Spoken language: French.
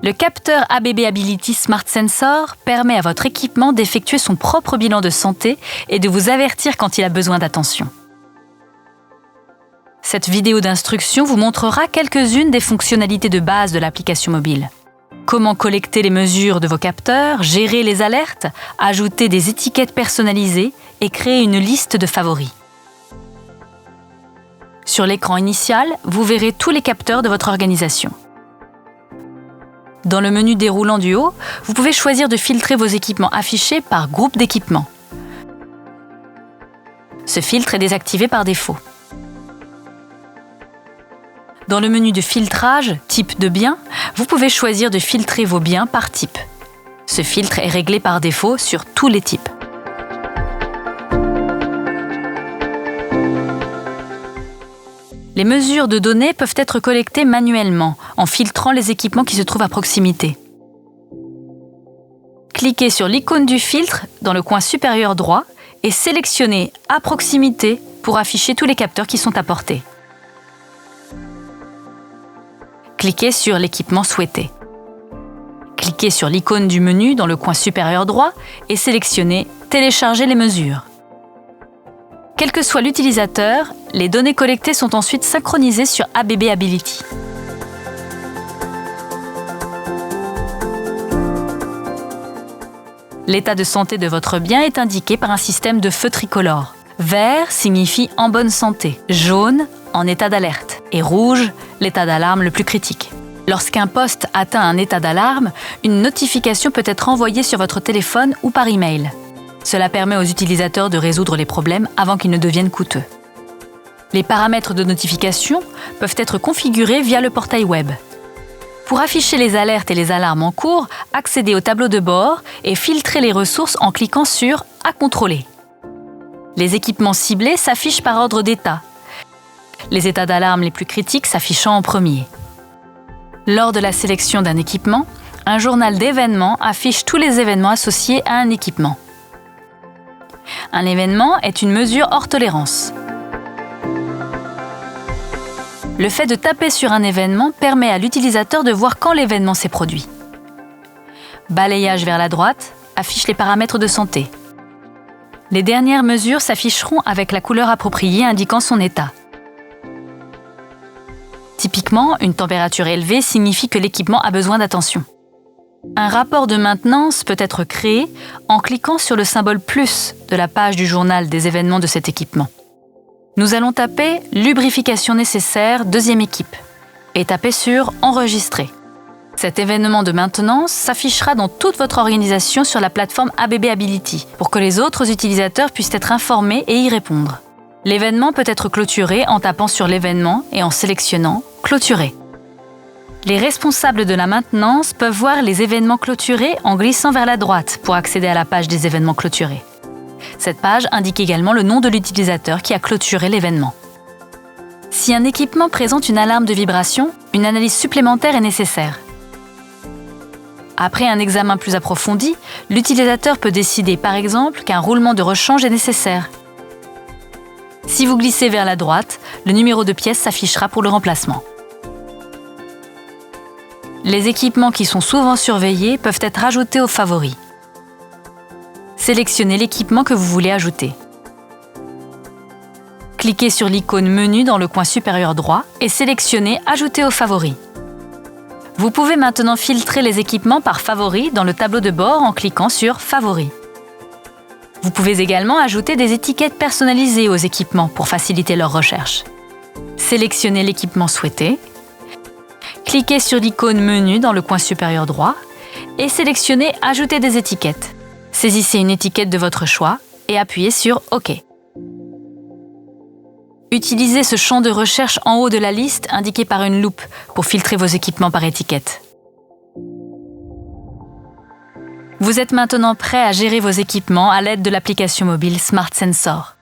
Le capteur ABB Ability Smart Sensor permet à votre équipement d'effectuer son propre bilan de santé et de vous avertir quand il a besoin d'attention. Cette vidéo d'instruction vous montrera quelques-unes des fonctionnalités de base de l'application mobile. Comment collecter les mesures de vos capteurs, gérer les alertes, ajouter des étiquettes personnalisées et créer une liste de favoris. Sur l'écran initial, vous verrez tous les capteurs de votre organisation. Dans le menu déroulant du haut, vous pouvez choisir de filtrer vos équipements affichés par groupe d'équipements. Ce filtre est désactivé par défaut. Dans le menu de filtrage « Type de bien », vous pouvez choisir de filtrer vos biens par type. Ce filtre est réglé par défaut sur tous les types. Les mesures de données peuvent être collectées manuellement en filtrant les équipements qui se trouvent à proximité. Cliquez sur l'icône du filtre dans le coin supérieur droit et sélectionnez « À proximité » pour afficher tous les capteurs qui sont à portée. Cliquez sur l'équipement souhaité. Cliquez sur l'icône du menu dans le coin supérieur droit et sélectionnez « Télécharger les mesures ». Quel que soit l'utilisateur, les données collectées sont ensuite synchronisées sur ABB Ability. L'état de santé de votre bien est indiqué par un système de feux tricolores. Vert signifie en bonne santé, jaune en état d'alerte et rouge l'état d'alarme le plus critique. Lorsqu'un poste atteint un état d'alarme, une notification peut être envoyée sur votre téléphone ou par email. Cela permet aux utilisateurs de résoudre les problèmes avant qu'ils ne deviennent coûteux. Les paramètres de notification peuvent être configurés via le portail web. Pour afficher les alertes et les alarmes en cours, accédez au tableau de bord et filtrez les ressources en cliquant sur « À contrôler ». Les équipements ciblés s'affichent par ordre d'état. Les états d'alarme les plus critiques s'affichant en premier. Lors de la sélection d'un équipement, un journal d'événements affiche tous les événements associés à un équipement. Un événement est une mesure hors tolérance. Le fait de taper sur un événement permet à l'utilisateur de voir quand l'événement s'est produit. Balayage vers la droite affiche les paramètres de santé. Les dernières mesures s'afficheront avec la couleur appropriée indiquant son état. Typiquement, une température élevée signifie que l'équipement a besoin d'attention. Un rapport de maintenance peut être créé en cliquant sur le symbole plus de la page du journal des événements de cet équipement. Nous allons taper « Lubrification nécessaire, deuxième équipe » et taper sur « Enregistrer ». Cet événement de maintenance s'affichera dans toute votre organisation sur la plateforme ABB Ability pour que les autres utilisateurs puissent être informés et y répondre. L'événement peut être clôturé en tapant sur l'événement et en sélectionnant « Clôturer ». Les responsables de la maintenance peuvent voir les événements clôturés en glissant vers la droite pour accéder à la page des événements clôturés. Cette page indique également le nom de l'utilisateur qui a clôturé l'événement. Si un équipement présente une alarme de vibration, une analyse supplémentaire est nécessaire. Après un examen plus approfondi, l'utilisateur peut décider par exemple qu'un roulement de rechange est nécessaire. Si vous glissez vers la droite, le numéro de pièce s'affichera pour le remplacement. Les équipements qui sont souvent surveillés peuvent être ajoutés aux favoris. Sélectionnez l'équipement que vous voulez ajouter. Cliquez sur l'icône Menu dans le coin supérieur droit et sélectionnez « Ajouter aux favoris ». Vous pouvez maintenant filtrer les équipements par favoris dans le tableau de bord en cliquant sur « Favoris ». Vous pouvez également ajouter des étiquettes personnalisées aux équipements pour faciliter leur recherche. Sélectionnez l'équipement souhaité. Cliquez sur l'icône Menu dans le coin supérieur droit et sélectionnez « Ajouter des étiquettes ». Saisissez une étiquette de votre choix et appuyez sur « OK ». Utilisez ce champ de recherche en haut de la liste indiqué par une loupe pour filtrer vos équipements par étiquette. Vous êtes maintenant prêt à gérer vos équipements à l'aide de l'application mobile Smart Sensor.